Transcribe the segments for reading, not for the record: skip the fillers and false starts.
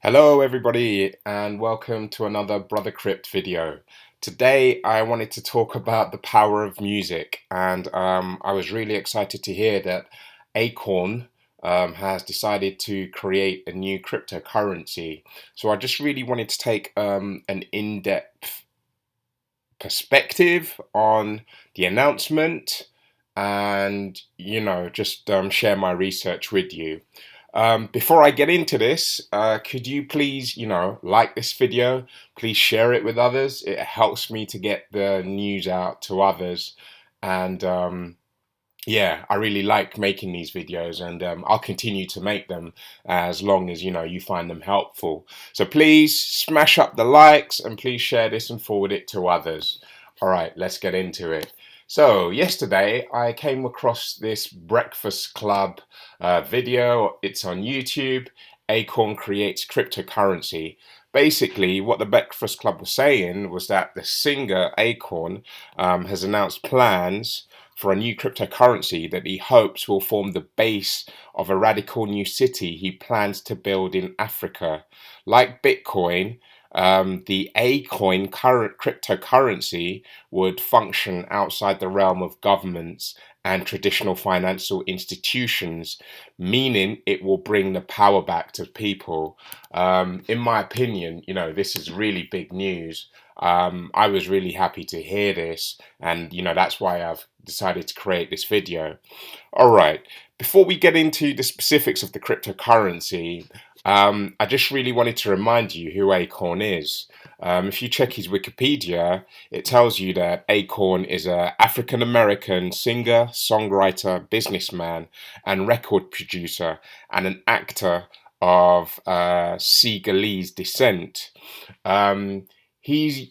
Hello everybody and welcome to another Brother Crypt video. Today I wanted to talk about the power of music and I was really excited to hear that Acorn has decided to create a new cryptocurrency. So I just really wanted to take an in-depth perspective on the announcement and just share my research with you. Before I get into this, could you please, like this video, please share it with others. It helps me to get the news out to others. And yeah, I really like making these videos and I'll continue to make them as long as, you find them helpful. So please smash up the likes and please share this and forward it to others. All right, let's get into it. So yesterday I came across this Breakfast Club video. It's on YouTube. Acorn creates cryptocurrency. Basically, what the Breakfast Club was saying was that the singer Acorn has announced plans for a new cryptocurrency that he hopes will form the base of a radical new city he plans to build in Africa. Like Bitcoin, the Akoin current cryptocurrency would function outside the realm of governments and traditional financial institutions, meaning it will bring the power back to people. In my opinion, this is really big news. I was really happy to hear this, and that's why I've decided to create this video. All right, before we get into the specifics of the cryptocurrency, I just really wanted to remind you who Acorn is. If you check his Wikipedia, it tells you that Acorn is an African American singer, songwriter, businessman, and record producer, and an actor of Senegalese descent. He's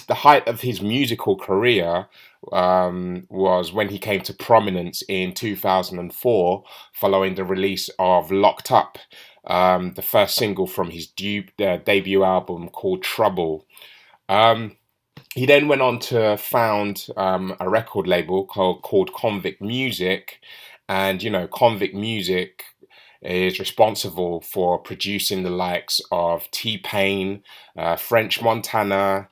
the height of his musical career was when he came to prominence in 2004 following the release of Locked Up, the first single from his debut album called Trouble. He then went on to found a record label called Konvict Muzik, and Konvict Muzik is responsible for producing the likes of T-Pain, French Montana,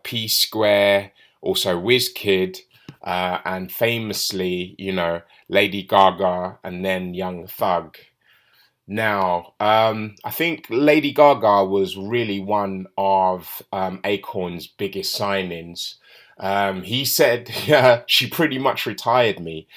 P Square, also Wizkid, and famously, Lady Gaga and then Young Thug. Now, I think Lady Gaga was really one of Acorn's biggest signings. He said she pretty much retired me.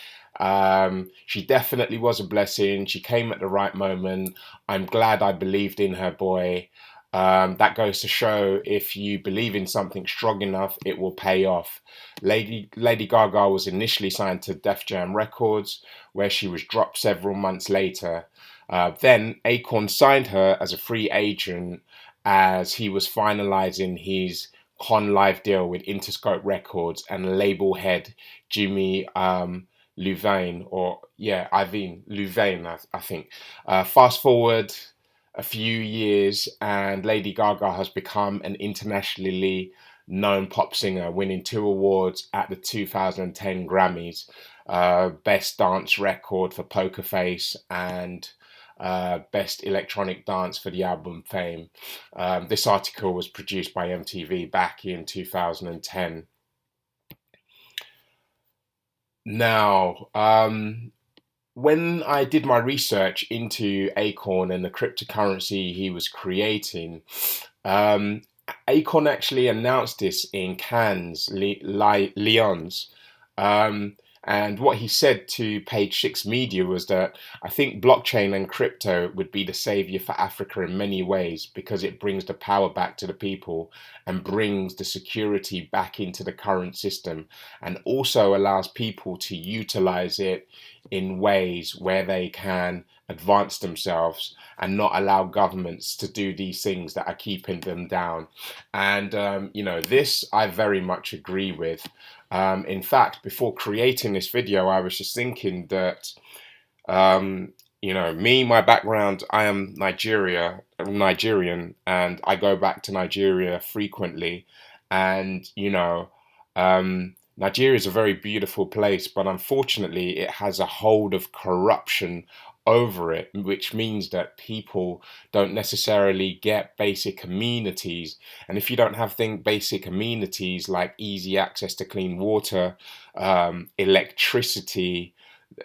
She definitely was a blessing. She came at the right moment. I'm glad I believed in her, boy. That goes to show if you believe in something strong enough, it will pay off. Lady Gaga was initially signed to Def Jam Records, where she was dropped several months later. Then Acorn signed her as a free agent as he was finalizing his Con Live deal with Interscope Records and label head Jimmy Louvain, Ivan Louvain, I think. Fast forward a few years, and Lady Gaga has become an internationally known pop singer, winning 2 awards at the 2010 Grammys, Best Dance Record for Poker Face and Best Electronic Dance for the album Fame. This article was produced by MTV back in 2010. Now, when I did my research into Acorn and the cryptocurrency he was creating, Acorn actually announced this in Cannes, Lyons. And what he said to Page Six Media was that I think blockchain and crypto would be the savior for Africa in many ways because it brings the power back to the people and brings the security back into the current system and also allows people to utilize it in ways where they can advance themselves and not allow governments to do these things that are keeping them down. And, this I very much agree with. In fact, before creating this video, I was just thinking that, my background, I am Nigerian, and I go back to Nigeria frequently. And, Nigeria is a very beautiful place, but unfortunately, it has a hold of corruption over it, which means that people don't necessarily get basic amenities. And if you don't have basic amenities like easy access to clean water, electricity,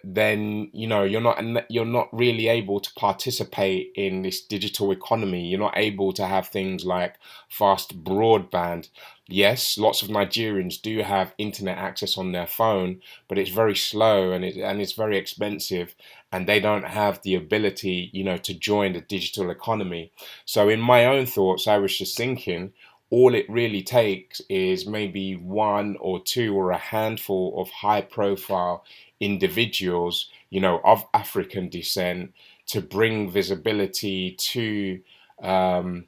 then you're not really able to participate in this digital economy. You're not able to have things like fast broadband. Yes, lots of Nigerians do have internet access on their phone, but it's very slow and it's very expensive, and they don't have the ability, to join the digital economy. So in my own thoughts, I was just thinking, all it really takes is maybe one or two or a handful of high profile individuals, of African descent, to bring visibility to um,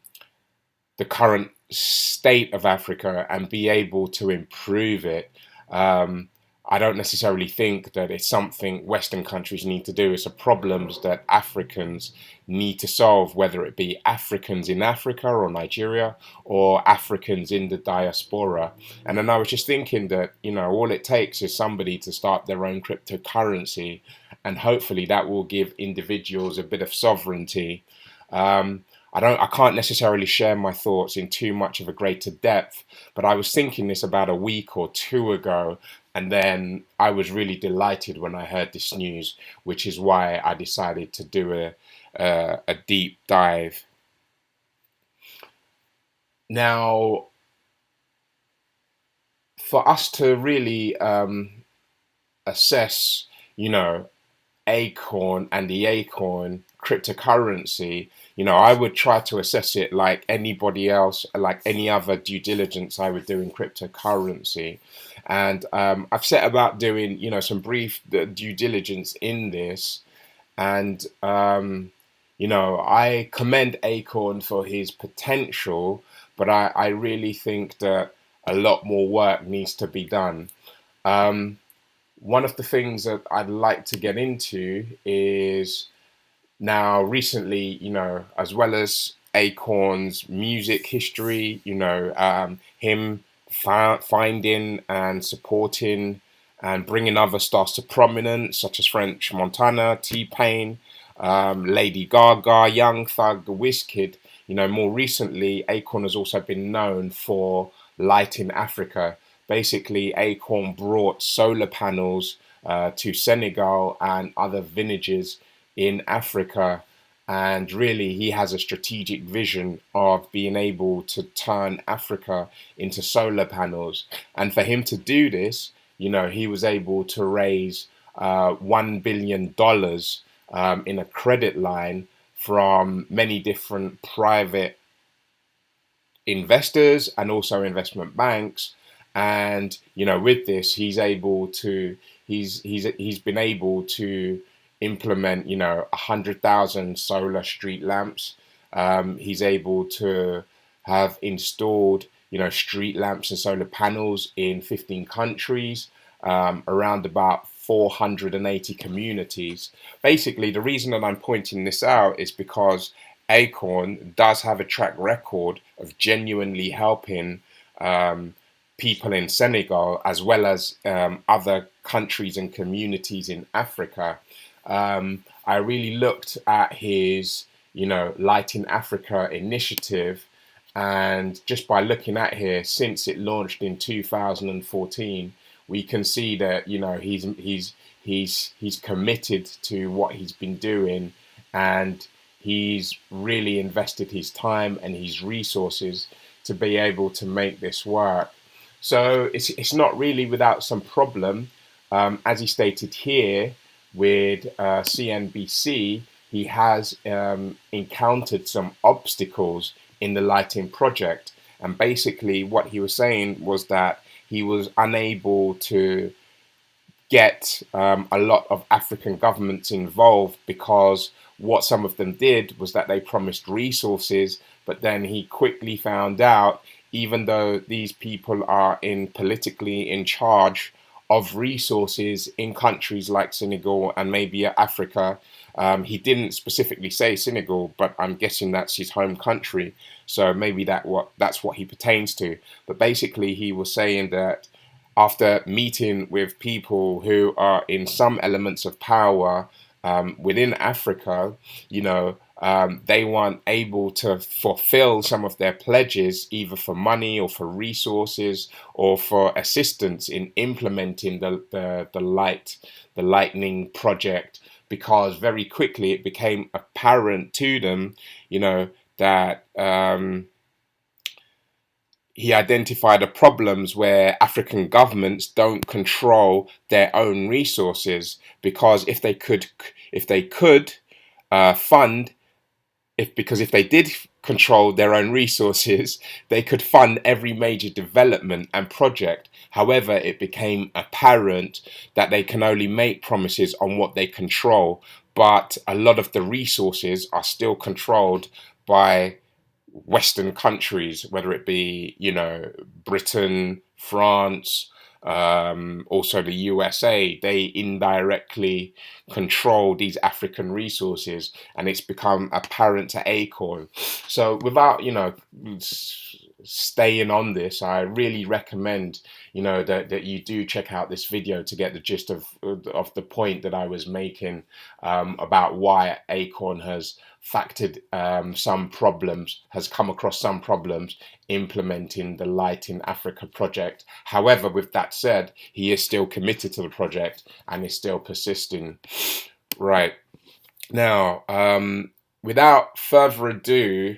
the current state of Africa and be able to improve it. Um, I don't necessarily think that it's something Western countries need to do. It's a problems that Africans need to solve, whether it be Africans in Africa or Nigeria or Africans in the diaspora. And then I was just thinking that, all it takes is somebody to start their own cryptocurrency, and hopefully that will give individuals a bit of sovereignty. I can't necessarily share my thoughts in too much of a greater depth, but I was thinking this about a week or two ago, and then I was really delighted when I heard this news, which is why I decided to do a deep dive. Now, for us to really assess, Acorn and the Acorn cryptocurrency, I would try to assess it like anybody else, like any other due diligence I would do in cryptocurrency. And I've set about doing, some brief due diligence in this. And, I commend Acorn for his potential, but I really think that a lot more work needs to be done. Um, One of the things that I'd like to get into is, now recently, as well as Acorn's music history, him finding and supporting and bringing other stars to prominence, such as French Montana, T-Pain, Lady Gaga, Young Thug, The Wizkid. More recently, Acorn has also been known for lighting Africa. Basically, Acorn brought solar panels to Senegal and other villages in Africa, and really he has a strategic vision of being able to turn Africa into solar panels. And for him to do this, he was able to raise $1 billion in a credit line from many different private investors and also investment banks. And with this, he's been able to implement 100,000 solar street lamps. He's able to have installed street lamps and solar panels in 15 countries, around about 480 communities. Basically, the reason that I'm pointing this out is because Acorn does have a track record of genuinely helping people in Senegal, as well as other countries and communities in Africa. I really looked at his, Lighting Africa initiative, and just by looking at here, since it launched in 2014, we can see that he's committed to what he's been doing, and he's really invested his time and his resources to be able to make this work. So it's not really without some problem. As he stated here with CNBC, he has encountered some obstacles in the lighting project. And basically what he was saying was that he was unable to get a lot of African governments involved, because what some of them did was that they promised resources, but then he quickly found out, even though these people are politically in charge of resources in countries like Senegal and maybe Africa. He didn't specifically say Senegal, but I'm guessing that's his home country. So maybe that's what he pertains to. But basically, he was saying that after meeting with people who are in some elements of power, within Africa, they weren't able to fulfill some of their pledges, either for money or for resources or for assistance in implementing the lightning project, because very quickly it became apparent to them, that he identified the problems where African governments don't control their own resources, because if they could fund if they did control their own resources, they could fund every major development and project. However, it became apparent that they can only make promises on what they control, but a lot of the resources are still controlled by Western countries, whether it be, Britain, France, also the USA. They indirectly control these African resources, and it's become apparent to Acorn. So without, staying on this, I really recommend, that you do check out this video to get the gist of the point that I was making, about why Acorn has has come across some problems implementing the Light in Africa project. However, with that said, he is still committed to the project and is still persisting. Right. Now, without further ado,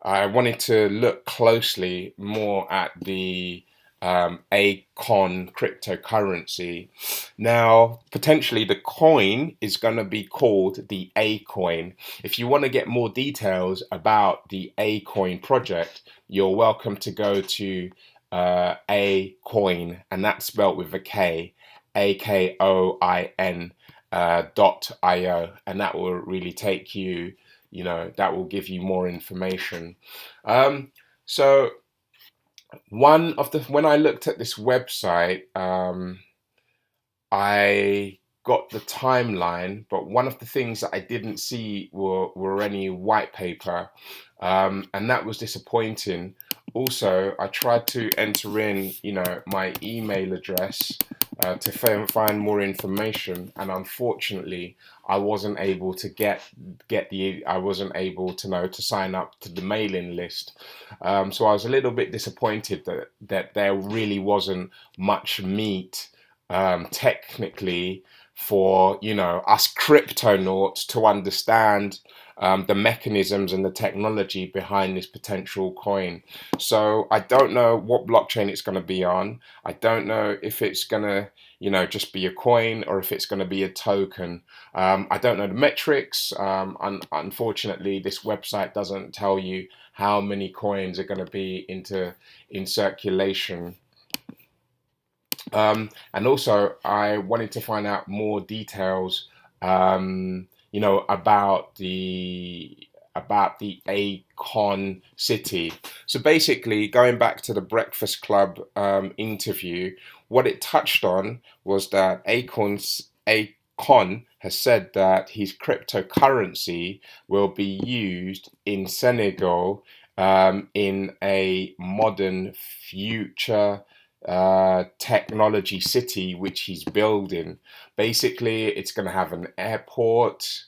I wanted to look closely more at the Akon cryptocurrency. Now, potentially the coin is going to be called the Akoin. If you want to get more details about the Akoin project, you're welcome to go to Akoin, and that's spelled with a K, Akoin .io, and that will really take you, that will give you more information. So when I looked at this website, I got the timeline, but one of the things that I didn't see were any white paper, and that was disappointing. Also, I tried to enter in, my email address to find more information, and unfortunately, I wasn't able to I wasn't able to to sign up to the mailing list. So I was a little bit disappointed that there really wasn't much meat, technically, for us cryptonauts to understand the mechanisms and the technology behind this potential coin. So I don't know what blockchain it's going to be on. I don't know if it's going to just be a coin, or if it's going to be a token. I don't know the metrics. Unfortunately, this website doesn't tell you how many coins are going to be in circulation. And also, I wanted to find out more details, about the Akon city. So basically, going back to the Breakfast Club interview, what it touched on was that Akon has said that his cryptocurrency will be used in Senegal, in a modern future technology city which he's building. Basically, it's going to have an airport.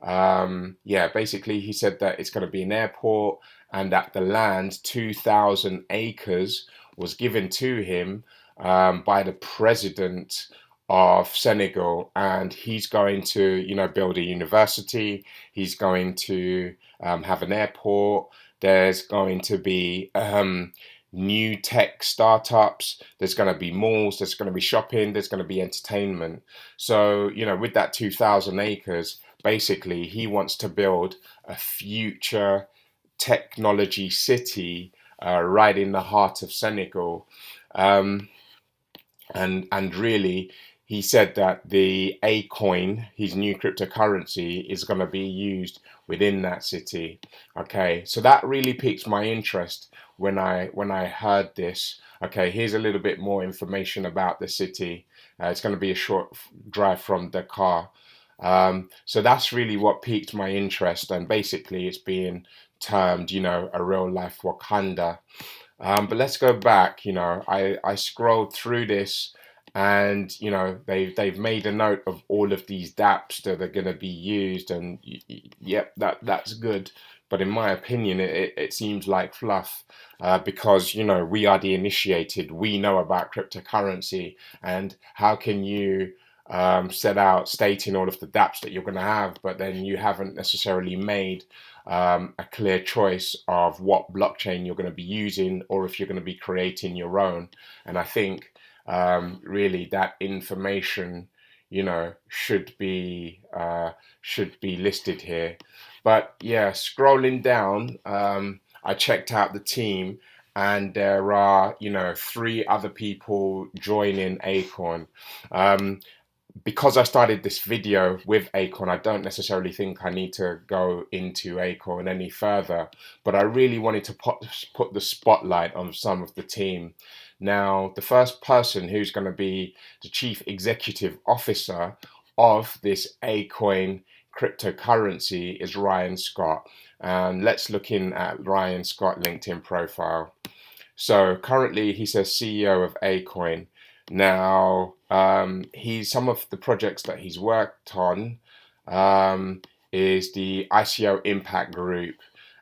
Basically, he said that it's going to be an airport, and that the land, 2,000 acres, was given to him by the president of Senegal, and he's going to, build a university. He's going to have an airport. There's going to be new tech startups. There's going to be malls. There's going to be shopping. There's going to be entertainment. So, with that 2,000 acres, basically, he wants to build a future technology city right in the heart of Senegal. And really, he said that the Acoin, his new cryptocurrency, is going to be used within that city. Okay, so that really piqued my interest when I heard this. Okay, here's a little bit more information about the city. It's going to be a short drive from Dakar. So that's really what piqued my interest, and basically it's being termed, a real life Wakanda. But let's go back. I scrolled through this, and they've made a note of all of these dApps that are going to be used, and yep, that's good. But in my opinion, it seems like fluff, because we are the initiated. We know about cryptocurrency, and how can you set out stating all of the dApps that you're going to have, but then you haven't necessarily made a clear choice of what blockchain you're going to be using, or if you're going to be creating your own. And I think really that information, should be listed here. But yeah, scrolling down, I checked out the team, and there are, three other people joining Acorn. Um, because I started this video with Acorn, I don't necessarily think I need to go into Acorn any further, but I really wanted to put the spotlight on some of the team. Now, the first person who's going to be the chief executive officer of this Acoin cryptocurrency is Ryan Scott. And let's look in at Ryan Scott LinkedIn profile. So currently he says CEO of Acoin. Now, some of the projects that he's worked on is the ICO Impact Group.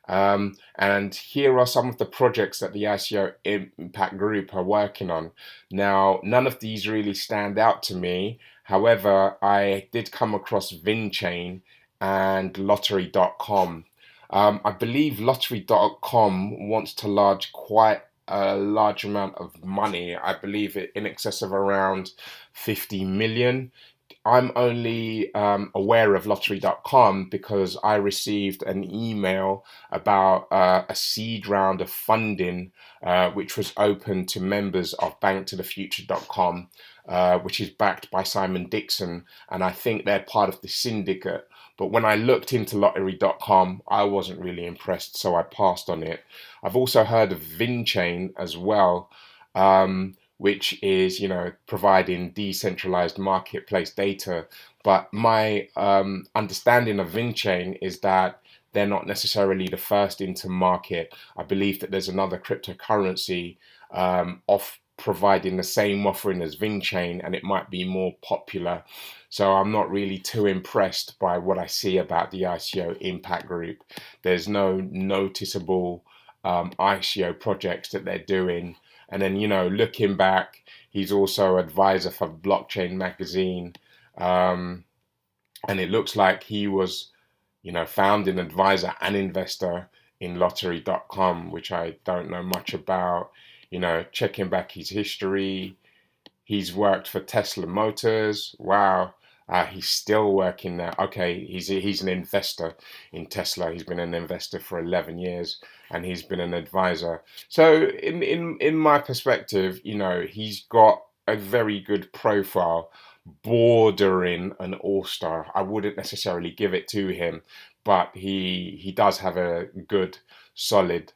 And here are some of the projects that the ICO Impact Group are working on. Now, none of these really stand out to me. However, I did come across VinChain and Lottery.com. I believe Lottery.com wants to large quite a large amount of money. I believe it in excess of around 50 million. I'm only aware of Lottery.com because I received an email about a seed round of funding, which was open to members of banktothefuture.com, which is backed by Simon Dixon, and I think they're part of the syndicate. But when I looked into Lottery.com, I wasn't really impressed, so I passed on it. I've also heard of VinChain as well, which is, providing decentralized marketplace data. But my understanding of VinChain is that they're not necessarily the first into market. I believe that there's another cryptocurrency off providing the same offering as VinChain, and it might be more popular. So I'm not really too impressed by what I see about the ICO Impact Group. There's no noticeable ICO projects that they're doing. And then, looking back, he's also advisor for Blockchain Magazine. And it looks like he was, founding advisor and investor in Lottery.com, which I don't know much about. Checking back his history, he's worked for Tesla Motors. Wow. He's still working there. Okay, he's an investor in Tesla. He's been an investor for 11 years, and he's been an advisor. So in my perspective, he's got a very good profile, bordering an all-star. I wouldn't necessarily give it to him, but he does have a good, solid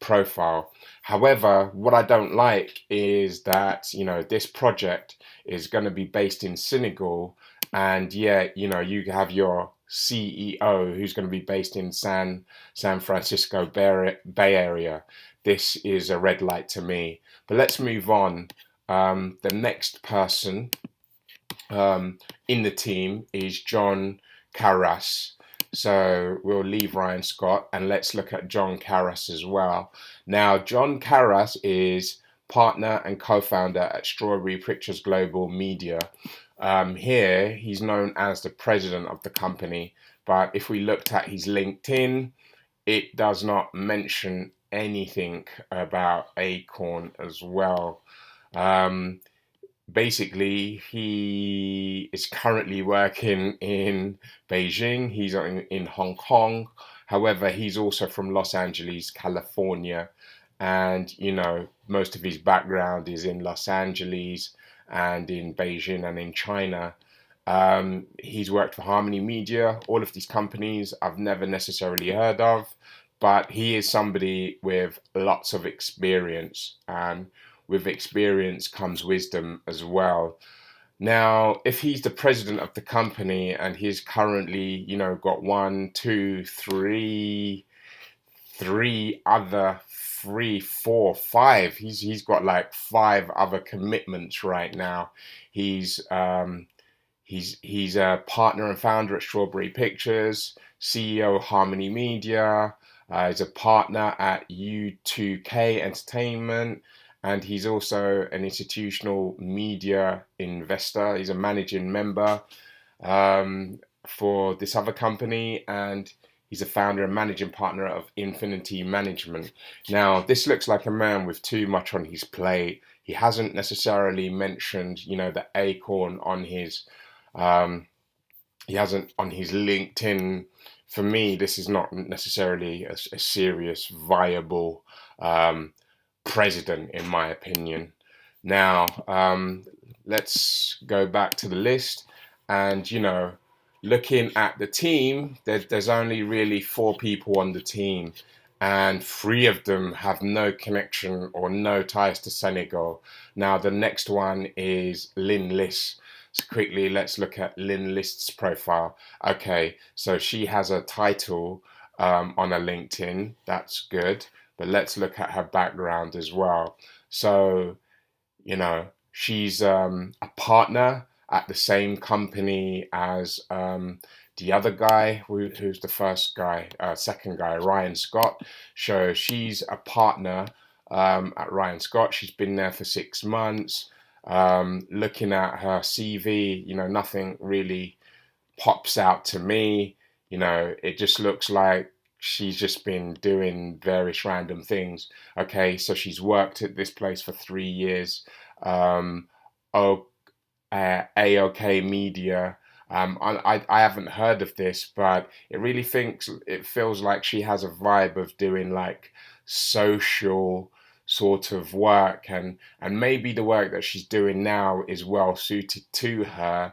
profile. However, what I don't like is that, this project is going to be based in Senegal, and yet, you have your CEO who's going to be based in San Francisco Bay Area. This is a red light to me. But let's move on. The next person in the team is John Carras. So we'll leave Ryan Scott and let's look at John Carras as well. Now, John Carras is partner and co-founder at Strawberry Pictures Global Media. Here, he's known as the president of the company, but if we looked at his LinkedIn, it does not mention anything about Acorn as well. Basically, he is currently working in Beijing. He's in Hong Kong. However, he's also from Los Angeles, California. And, most of his background is in Los Angeles and in Beijing and in China. He's worked for Harmony Media. All of these companies I've never necessarily heard of, but he is somebody with lots of experience, and with experience comes wisdom as well. Now, if he's the president of the company and he's currently, got three, four, five. He's got like five other commitments right now. He's he's a partner and founder at Strawberry Pictures, CEO of Harmony Media. He's a partner at U2K Entertainment, and he's also an institutional media investor. He's a managing member for this other company, and he's a founder and managing partner of Infinity Management. Now, this looks like a man with too much on his plate. He hasn't necessarily mentioned, the Acorn on his he hasn't on his LinkedIn. For me, this is not necessarily a serious, viable president, in my opinion. Now, let's go back to the list, and looking at the team, there's only really four people on the team, and three of them have no connection or no ties to Senegal. Now, the next one is Lynn Liss. So quickly, let's look at Lynn List's profile. Okay, so she has a title on her LinkedIn. That's good. But let's look at her background as well. So, she's a partner at the same company as the other guy, who's the second guy, Ryan Scott. So she's a partner at Ryan Scott. She's been there for 6 months. Looking at her CV, nothing really pops out to me. It just looks like she's just been doing various random things. Okay, so she's worked at this place for 3 years. AOK Media. I haven't heard of this, but it feels like she has a vibe of doing like social sort of work, and maybe the work that she's doing now is well suited to her.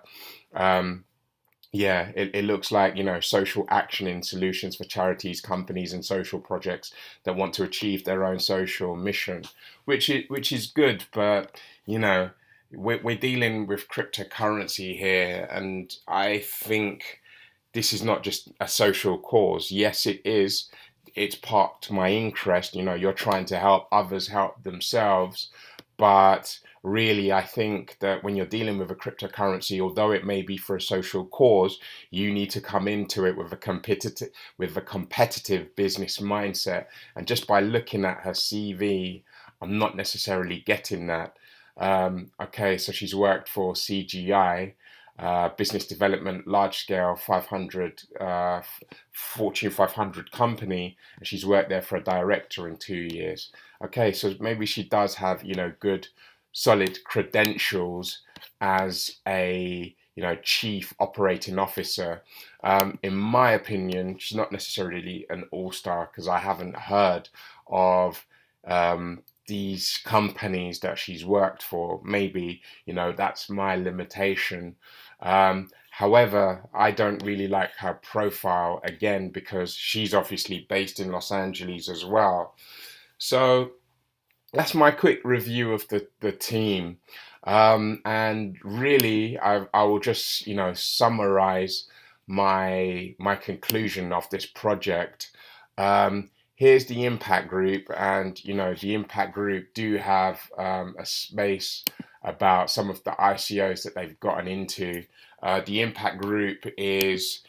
Yeah, it looks like, social action in solutions for charities, companies, and social projects that want to achieve their own social mission, which is good, but we're dealing with cryptocurrency here, and I think this is not just a social cause. Yes, it is. It's part to my interest. You're trying to help others help themselves, but really, I think that when you're dealing with a cryptocurrency, although it may be for a social cause, you need to come into it with a competitive business mindset. And just by looking at her CV, I'm not necessarily getting that. Okay, so she's worked for CGI, business development, large scale 500, Fortune 500 company, and she's worked there for a director in 2 years. Okay, so maybe she does have, good, solid credentials as a, chief operating officer. In my opinion, she's not necessarily an all-star because I haven't heard of these companies that she's worked for. Maybe, that's my limitation. However, I don't really like her profile, again, because she's obviously based in Los Angeles as well. So that's my quick review of the team. And really, I will just, summarize my conclusion of this project. Here's the impact group, and the impact group do have a space about some of the ICOs that they've gotten into. The impact group is,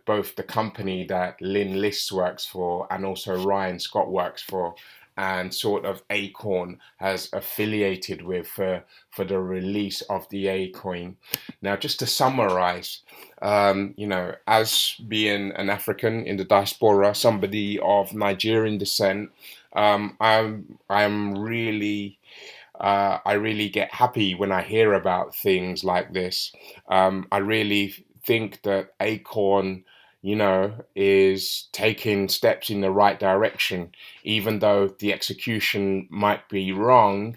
both the company that Lynn Liss works for and also Ryan Scott works for, and sort of Acorn has affiliated with for the release of the Acoin. Now, just to summarize, as being an African in the diaspora, somebody of Nigerian descent, I'm really I really get happy when I hear about things like this. I really think that Acorn, is taking steps in the right direction, even though the execution might be wrong.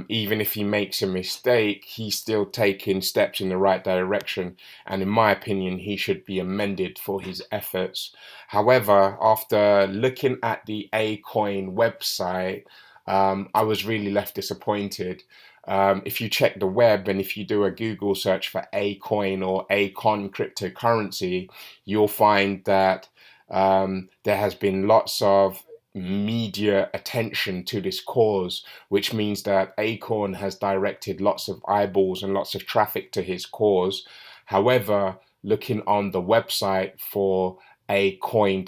Even if he makes a mistake, he's still taking steps in the right direction. And in my opinion, he should be amended for his efforts. However, after looking at the Acoin website, I was really left disappointed. If you check the web and if you do a Google search for Acoin or Akon cryptocurrency, you'll find that there has been lots of media attention to this cause, which means that Acorn has directed lots of eyeballs and lots of traffic to his cause. However, looking on the website for Akoin.io,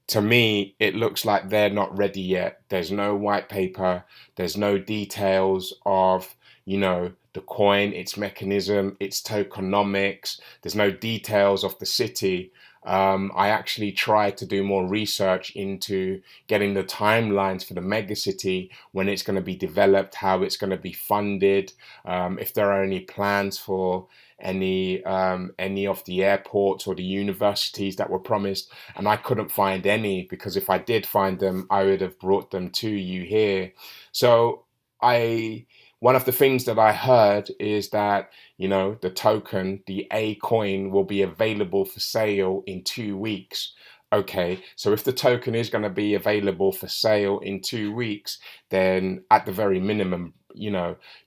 to me, it looks like they're not ready yet. There's no white paper, there's no details of, the coin, its mechanism, its tokenomics. There's no details of the city. I actually tried to do more research into getting the timelines for the megacity, when it's going to be developed, how it's going to be funded, if there are any plans for any of the airports or the universities that were promised. And I couldn't find any, because if I did find them, I would have brought them to you here. So I one of the things that I heard is that, the token, the A coin, will be available for sale in 2 weeks. Okay, so if the token is going to be available for sale in 2 weeks, then at the very minimum,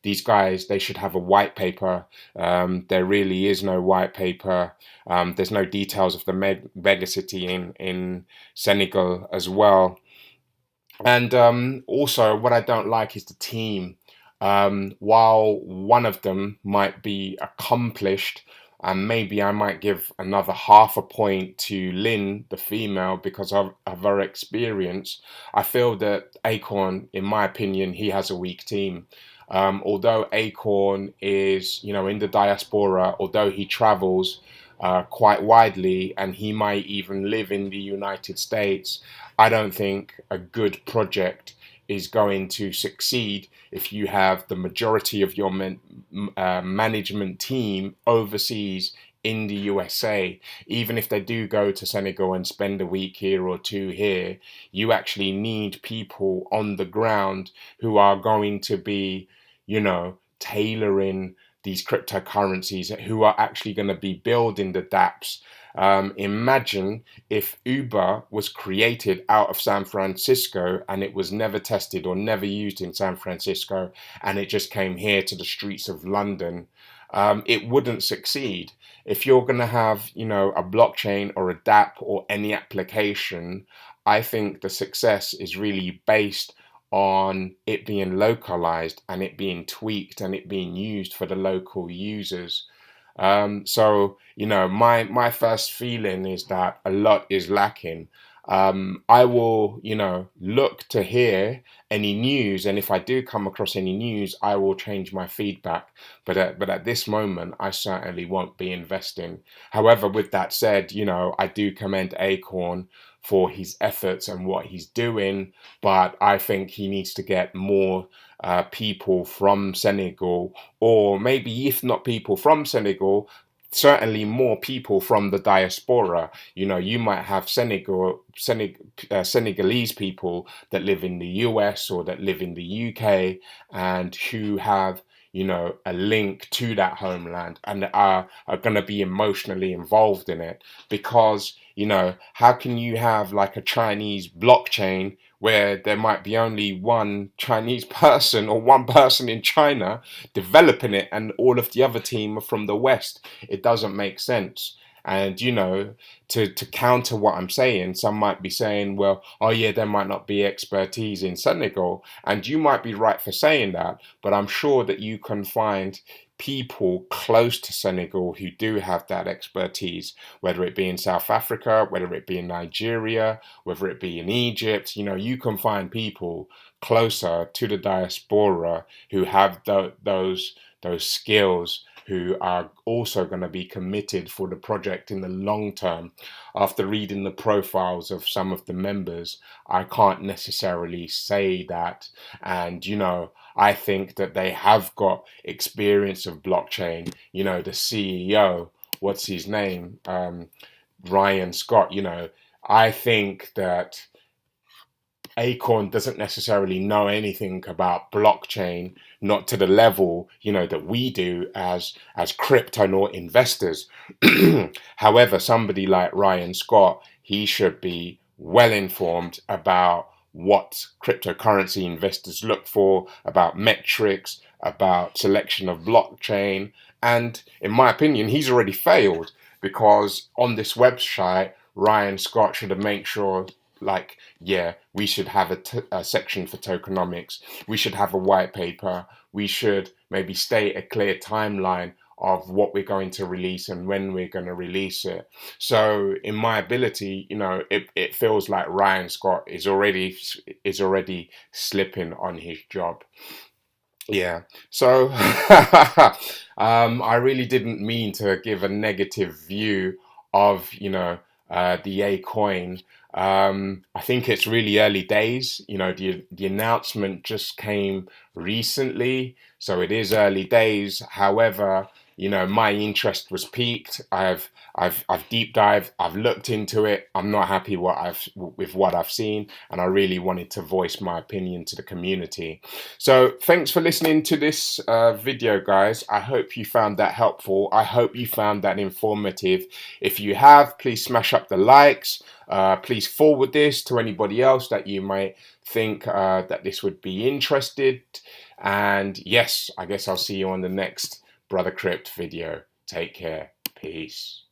these guys, they should have a white paper. There really is no white paper. There's no details of the megacity in Senegal as well. And also, what I don't like is the team. While one of them might be accomplished, and maybe I might give another half a point to Lynn, the female, because of her experience, I feel that Acorn, in my opinion, he has a weak team. Although Acorn is, in the diaspora, although he travels quite widely, and he might even live in the United States, I don't think a good project is going to succeed if you have the majority of your management team overseas in the USA. Even if they do go to Senegal and spend a week here or two here, you actually need people on the ground who are going to be, tailoring these cryptocurrencies, who are actually going to be building the dApps. Imagine if Uber was created out of San Francisco and it was never tested or never used in San Francisco, and it just came here to the streets of London. It wouldn't succeed. If you're going to have, a blockchain or a dApp or any application, I think the success is really based on it being localized and it being tweaked and it being used for the local users. So, my first feeling is that a lot is lacking. I will, look to hear any news, and if I do come across any news, I will change my feedback. But at this moment, I certainly won't be investing. However, with that said, I do commend Acorn for his efforts and what he's doing, but I think he needs to get more people from Senegal, or maybe if not people from Senegal, certainly more people from the diaspora. You might have Senegalese people that live in the US or that live in the UK, and who have, a link to that homeland, and are going to be emotionally involved in it. Because, how can you have like a Chinese blockchain where there might be only one Chinese person or one person in China developing it, and all of the other team are from the West? It doesn't make sense. And, to counter what I'm saying, some might be saying, well, oh yeah, there might not be expertise in Senegal. And you might be right for saying that, but I'm sure that you can find people close to Senegal who do have that expertise, whether it be in South Africa, whether it be in Nigeria, whether it be in Egypt. You can find people closer to the diaspora who have those skills, who are also going to be committed for the project in the long term. After reading the profiles of some of the members, I can't necessarily say that. And, I think that they have got experience of blockchain. The CEO, what's his name? Ryan Scott. I think that Acorn doesn't necessarily know anything about blockchain, not to the level, that we do as crypto investors. However, somebody like Ryan Scott, he should be well informed about what cryptocurrency investors look for, about metrics, about selection of blockchain. And in my opinion, he's already failed, because on this website, Ryan Scott should have made sure, like, yeah, we should have a section for tokenomics. We should have a white paper. We should maybe state a clear timeline of what we're going to release and when we're going to release it. So in my ability, it feels like Ryan Scott is already slipping on his job. Yeah. So I really didn't mean to give a negative view of, the Acoin. I think it's really early days. The announcement just came recently, so it is early days. However, my interest was piqued. I've deep dived. I've looked into it. I'm not happy with what I've seen, and I really wanted to voice my opinion to the community. So thanks for listening to this video, guys. I hope you found that helpful. I hope you found that informative. If you have, please smash up the likes. Please forward this to anybody else that you might think that this would be interested. And yes, I guess I'll see you on the next Brother Crypt video. Take care. Peace.